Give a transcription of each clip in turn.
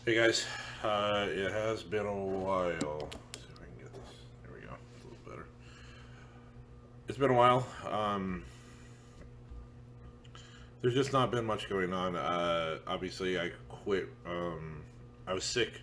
Hey guys, it has been a while. Let's see if I can get this. There we go. It's a little better. It's been a while. There's just not been much going on. Obviously, I quit. I was sick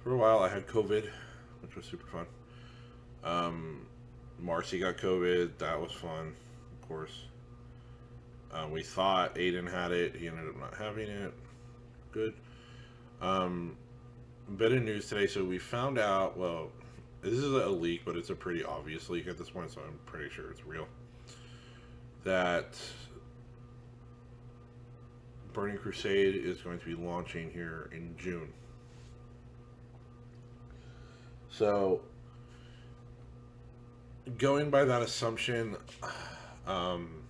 for a while. I had COVID, which was super fun. Um, Marcy got COVID. That was fun, of course. We thought Aiden had it. He ended up not having it. Good. Um, Bit of news today. So we found out. Well, this is a leak, but it's a pretty obvious leak at this point, so I'm pretty sure it's real. That Burning Crusade is going to be launching here in June. So, going by that assumption, um,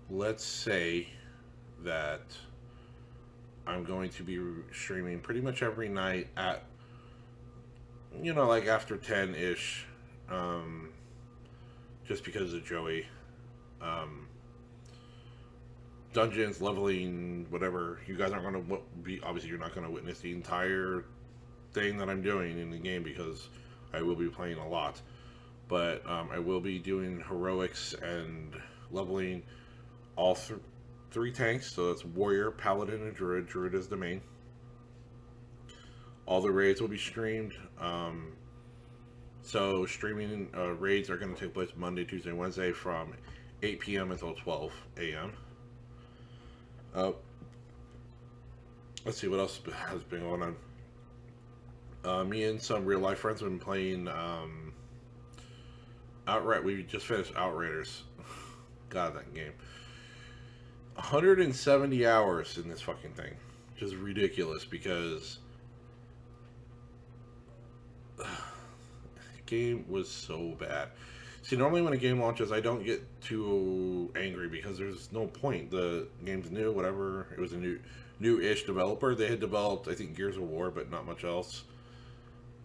let's say that I'm going to be streaming pretty much every night at, like after 10 ish, um, just because of Joey. Um, Dungeons, leveling, whatever. You guys aren't going to be, obviously, you're not going to witness the entire thing that I'm doing in the game because I will be playing a lot. But I will be doing heroics and leveling all three tanks. So that's warrior, paladin, and druid. Druid is the main. All the raids will be streamed. So streaming raids are going to take place Monday, Tuesday, Wednesday from 8 p.m. until 12 a.m. Uh, let's see what else has been going on. Me and some real life friends have been playing Outright. We just finished Outriders. God, that game. 170 hours in this fucking thing. Which is ridiculous because the game was so bad. See, normally when a game launches, I don't get too angry because there's no point. The game's new, whatever. It was a new-ish developer. They had developed, I think, Gears of War, but not much else.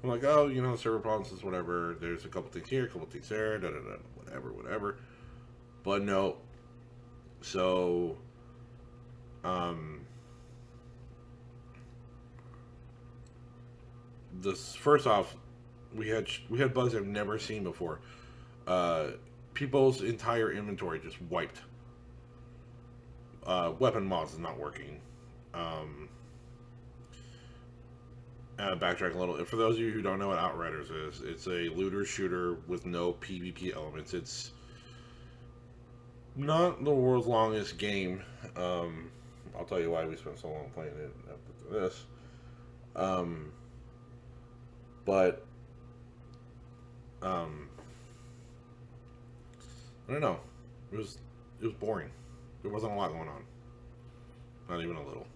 I'm like, oh, server problems is whatever. There's a couple things here, a couple things there, da da da, whatever, whatever. But no. So, um, this first off, we had bugs I've never seen before. Uh, People's entire inventory just wiped. Weapon mods is not working. Um, Backtrack a little. For those of you who don't know what Outriders is, it's a looter shooter with no PvP elements. It's not the world's longest game. I'll tell you why we spent so long playing it after this. Um, but um, I don't know. It was boring. There wasn't a lot going on. Not even a little.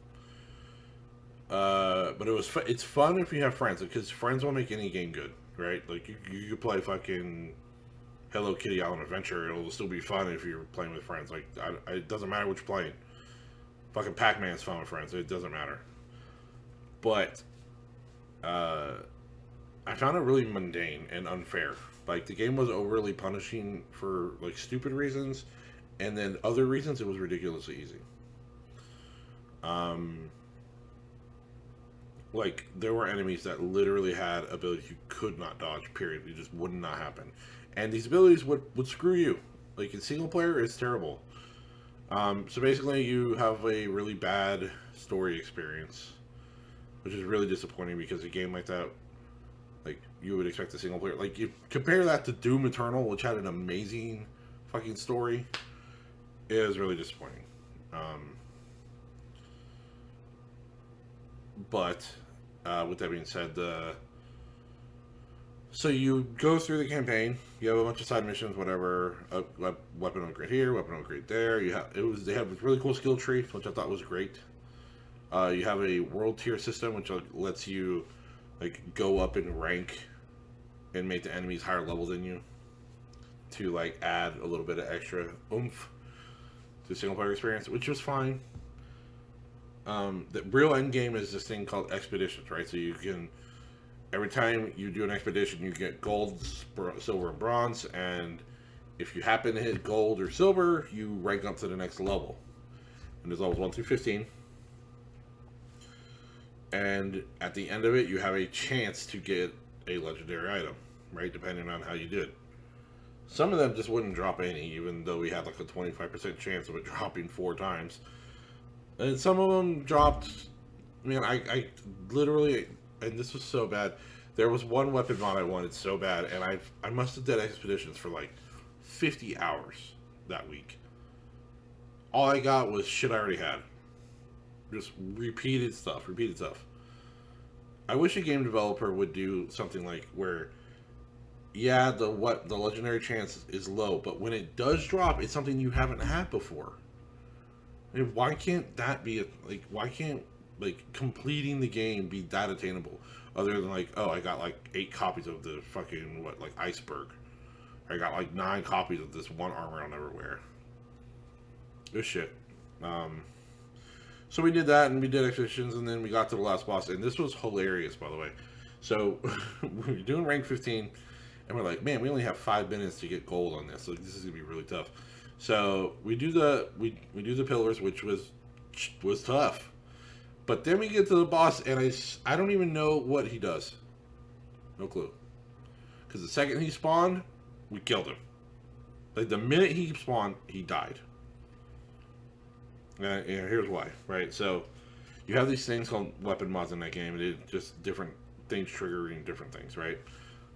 But it's fun if you have friends because friends will make any game good, right? Like you could play fucking Hello Kitty Island Adventure. It'll still be fun if you're playing with friends. Like it doesn't matter what you're playing. Fucking Pac-Man's fun with friends. It doesn't matter. But uh, I found it really mundane and unfair. Like the game was overly punishing for like stupid reasons, and then other reasons it was ridiculously easy. Um, like there were enemies that literally had abilities you could not dodge. Period. It just would not happen, and these abilities would screw you. Like in single player, it's terrible. So basically, you have a really bad story experience, which is really disappointing because a game like that, like you would expect a single player. Like you compare that to Doom Eternal, which had an amazing fucking story, it is really disappointing. Um, but with that being said, so you go through the campaign. You have a bunch of side missions, whatever. A weapon upgrade here, weapon upgrade there. They have a really cool skill tree, which I thought was great. You have a world tier system, which lets you like go up in rank and make the enemies higher level than you to like add a little bit of extra oomph to the single player experience, which was fine. The real end game is this thing called expeditions, right? So you can every time you do an expedition, you get gold, silver, and bronze, and if you happen to hit gold or silver, you rank up to the next level. And there's levels 1 through 15. and at the end of it, you have a chance to get a legendary item, right? Depending on how you did. Some of them just wouldn't drop any, even though we had like a 25% chance of it dropping 4 times. And some of them dropped. Man, I literally, and this was so bad. There was one weapon mod I wanted so bad, and I must have did expeditions for like 50 hours that week. All I got was shit I already had. Just repeated stuff, repeated stuff. I wish a game developer would do something like where, yeah, the legendary chance is low, but when it does drop, it's something you haven't had before. And why can't that be like? Why can't like completing the game be that attainable? Other than like, oh, I got like 8 copies of the fucking like iceberg. I got like 9 copies of this one armor I'll never wear. This shit. So we did that, and we did expeditions, and then we got to the last boss, and this was hilarious, by the way. So we were doing rank 15, and we're like, man, we only have 5 minutes to get gold on this, so this is gonna be really tough. So we do the we do the pillars, which was tough, but then we get to the boss, and I don't even know what he does, no clue, because the second he spawned, we killed him. Like the minute he spawned, he died. And here's why, right? So you have these things called weapon mods in that game, and it's just different things triggering different things, right?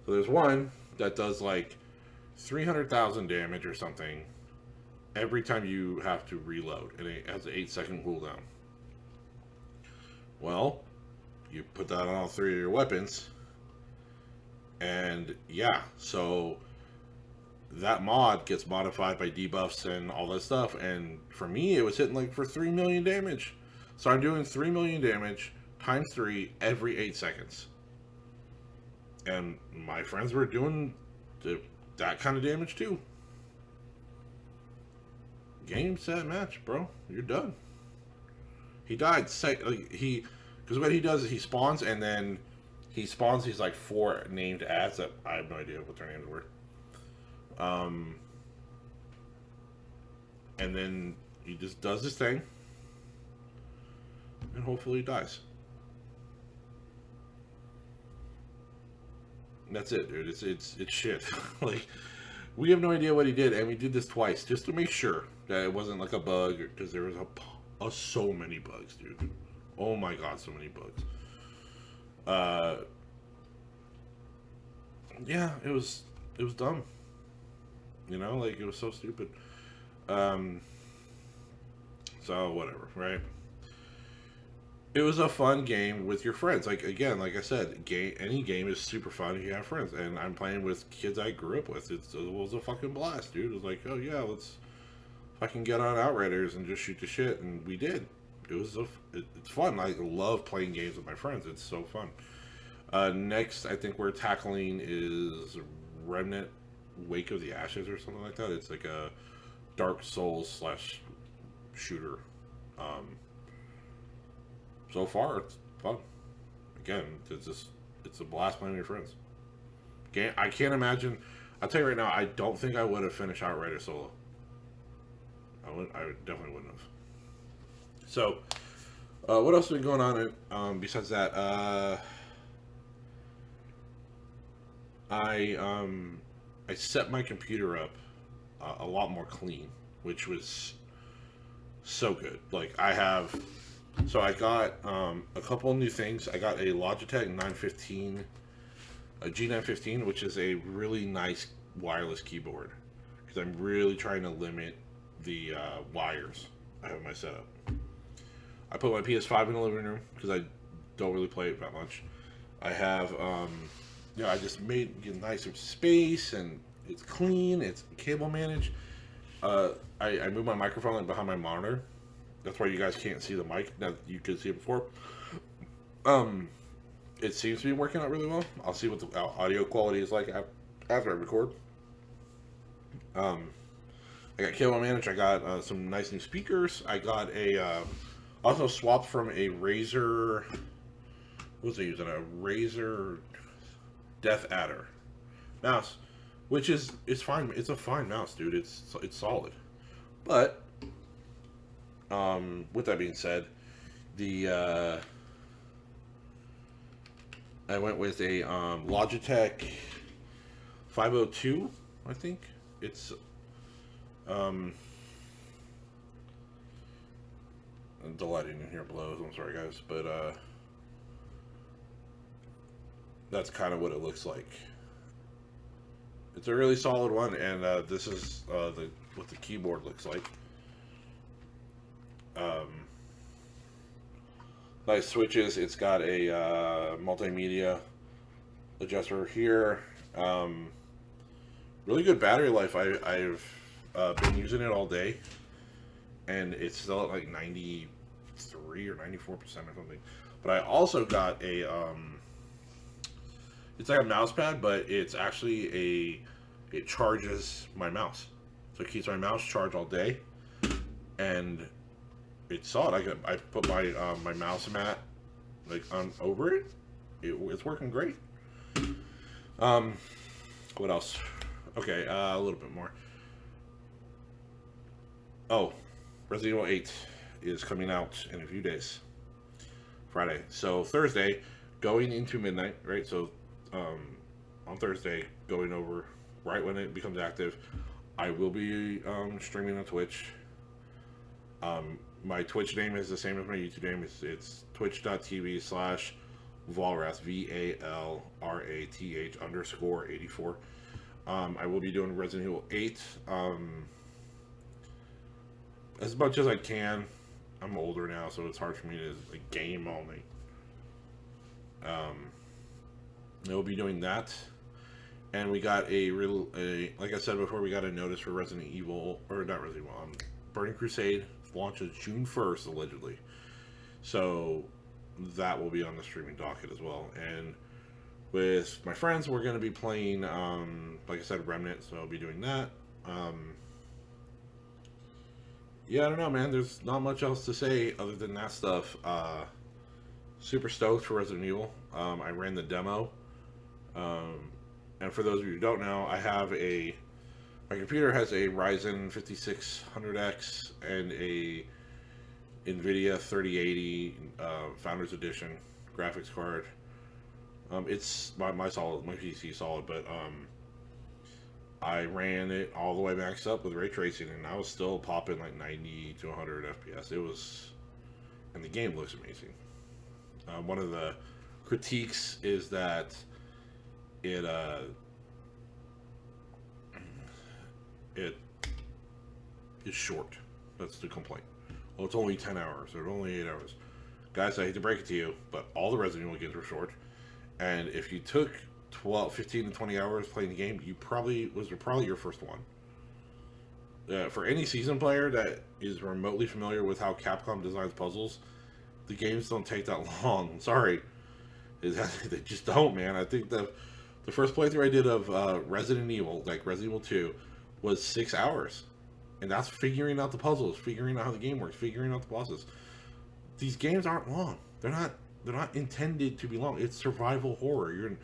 So there's one that does like 300,000 damage or something every time you have to reload, and it has an 8-second cooldown. Well, you put that on all 3 of your weapons, and yeah, so that mod gets modified by debuffs and all that stuff, and for me it was hitting like for 3 million damage. So I'm doing 3 million damage times 3 every 8 seconds, and my friends were doing that kind of damage too. Game, set, match, bro. You're done. He died. Because what he does is he spawns, and then he's like 4 named ads that I have no idea what their names were. And then he just does his thing, and hopefully he dies. And that's it, dude. It's shit. Like, we have no idea what he did, and we did this twice just to make sure that it wasn't like a bug, because there was so many bugs, dude. Oh my god, so many bugs. Yeah, it was dumb. You know, like, it was so stupid. So whatever, right? It was a fun game with your friends. Like, again, like I said, any game is super fun if you have friends. And I'm playing with kids I grew up with. It was a fucking blast, dude. It was like, oh yeah, let's fucking get on Outriders and just shoot the shit, and we did. It's fun. I love playing games with my friends. It's so fun. Next, I think we're tackling is Remnant Wake of the Ashes or something like that. It's like a Dark Souls / shooter. So far, it's fun. Again, it's a blast playing with your friends. I can't imagine. I'll tell you right now, I don't think I would have finished Outrider solo. I definitely wouldn't have. So, what else has been going on besides that? I set my computer up a lot more clean, which was so good. Like, I got a couple new things. I got a Logitech 915, a G915, which is a really nice wireless keyboard, because I'm really trying to limit the wires I have in my setup. I put my PS5 in the living room because I don't really play it that much. I have, I just made it nicer space, and it's clean, it's cable managed. I moved my microphone like behind my monitor. That's why you guys can't see the mic. Now you could see it before. It seems to be working out really well. I'll see what the audio quality is like after I record. I got cable managed. I got some nice new speakers. I got also swapped from a Razer. What was I using? A Razer Death Adder mouse, which is fine. It's a fine mouse, dude. It's solid. But with that being said, the I went with a Logitech 502, I think. It's um, the lighting in here blows. I'm sorry, guys, but that's kind of what it looks like. It's a really solid one, and this is what the keyboard looks like. Um, nice switches. It's got a multimedia adjuster here. Really good battery life. I've been using it all day, and it's still at like 93 or 94% or something. But I also got a it's like a mouse pad, but it's actually it charges my mouse, so it keeps my mouse charged all day, and it's solid. I put my my mouse mat like on over it. It's working great. What else? Okay, a little bit more. Oh, Resident Evil 8 is coming out in a few days. Friday. So Thursday, going into midnight, right? So on Thursday, going over right when it becomes active, I will be streaming on Twitch. My Twitch name is the same as my YouTube name. It's twitch.tv/Valrath, VALRATH _84. I will be doing Resident Evil 8 as much as I can. I'm older now, so it's hard for me to like, game all night. I will be doing that. And we got like I said before, we got a notice for Resident Evil, or not Resident Evil, Burning Crusade launches June 1st, allegedly. So that will be on the streaming docket as well. And with my friends, we're going to be playing, like I said, Remnant, so I'll be doing that. Yeah, I don't know, man. There's not much else to say other than that stuff. Super stoked for Resident Evil. I ran the demo. And for those of you who don't know, my computer has a Ryzen 5600X and a NVIDIA 3080 Founders Edition graphics card. It's my PC solid, but I ran it all the way maxed up with ray tracing, and I was still popping like 90 to 100 FPS. And the game looks amazing. One of the critiques is that it is short. That's the complaint. Well, it's only 10 hours, or only 8 hours. Guys, I hate to break it to you, but all the Resident Evil games were short. And if you took 15 to 20 hours playing the game, was probably your first one. For any seasoned player that is remotely familiar with how Capcom designs puzzles, the games don't take that long. Sorry. They just don't, man. I think the first playthrough I did of Resident Evil, like Resident Evil 2, was 6 hours. And that's figuring out the puzzles, figuring out how the game works, figuring out the bosses. These games aren't long. They're not intended to be long. It's survival horror.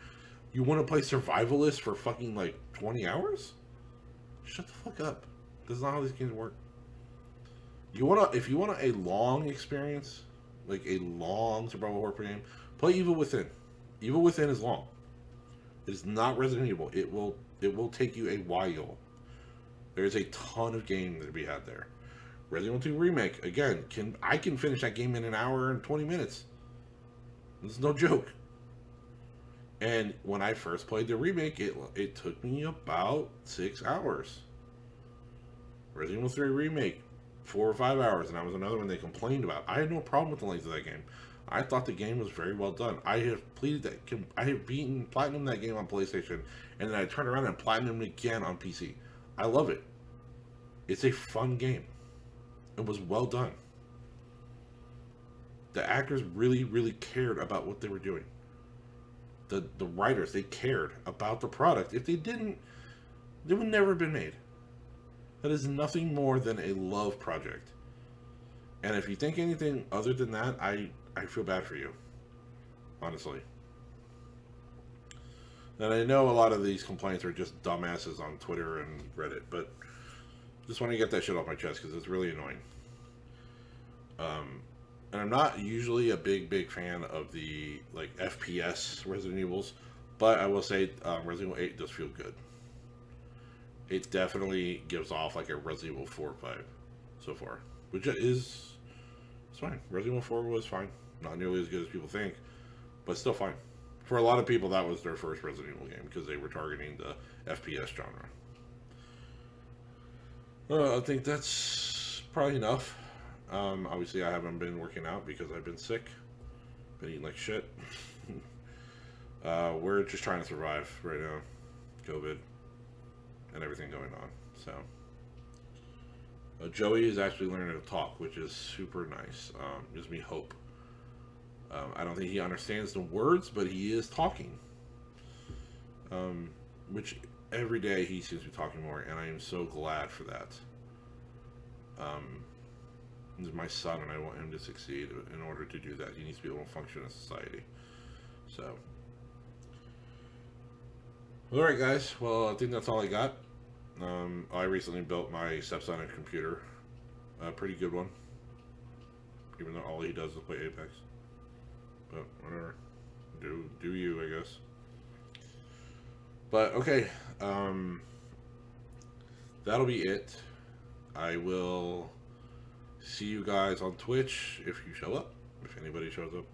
You want to play survivalist for fucking like 20 hours? Shut the fuck up. This is not how these games work. If you want a long experience, like a long survival horror game, play Evil Within. Evil Within is long. It is not Resident Evil. It will take you a while. There's a ton of game to be had there. Resident Evil 2 Remake, again, I can finish that game in an hour and 20 minutes. This is no joke. And when I first played the remake, it took me about 6 hours. Resident Evil 3 Remake, 4 or 5 hours, and that was another one they complained about. I had no problem with the length of that game. I thought the game was very well done. I have beaten platinum that game on PlayStation, and then I turned around and platinum again on PC. I love it. It's a fun game. It was well done. The actors really, really cared about what they were doing. The writers, they cared about the product. If they didn't, it would never have been made. That is nothing more than a love project. And if you think anything other than that, I feel bad for you. Honestly. And I know a lot of these complaints are just dumbasses on Twitter and Reddit, but just want to get that shit off my chest because it's really annoying. and I'm not usually a big fan of the like FPS Resident Evils, but I will say Resident Evil 8 does feel good. It definitely gives off like a Resident Evil 4 vibe so far, which is it's fine. Resident Evil 4 was fine, not nearly as good as people think, but still fine. For a lot of people, that was their first Resident Evil game because they were targeting the FPS genre. I think that's probably enough. Obviously, I haven't been working out because I've been sick, been eating like shit. We're just trying to survive right now, COVID and everything going on. So, Joey is actually learning to talk, which is super nice. Gives me hope. I don't think he understands the words, but he is talking. Which every day he seems to be talking more, and I am so glad for that. He's my son, and I want him to succeed. In order to do that, he needs to be able to function in society. So, all right, guys. Well, I think that's all I got. I recently built my stepson a computer, a pretty good one. Even though all he does is play Apex, but whatever. Do you, I guess. But okay, that'll be it. I will see you guys on Twitch if you show up. If anybody shows up,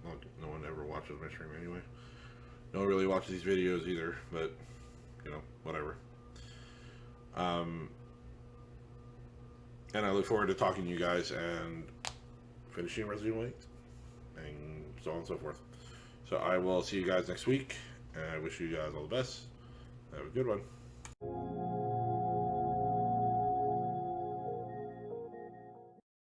no one ever watches my stream anyway. No one really watches these videos either, but you know, whatever. And I look forward to talking to you guys and finishing Resident Evil 8 and so on and so forth. So I will see you guys next week, and I wish you guys all the best. Have a good one.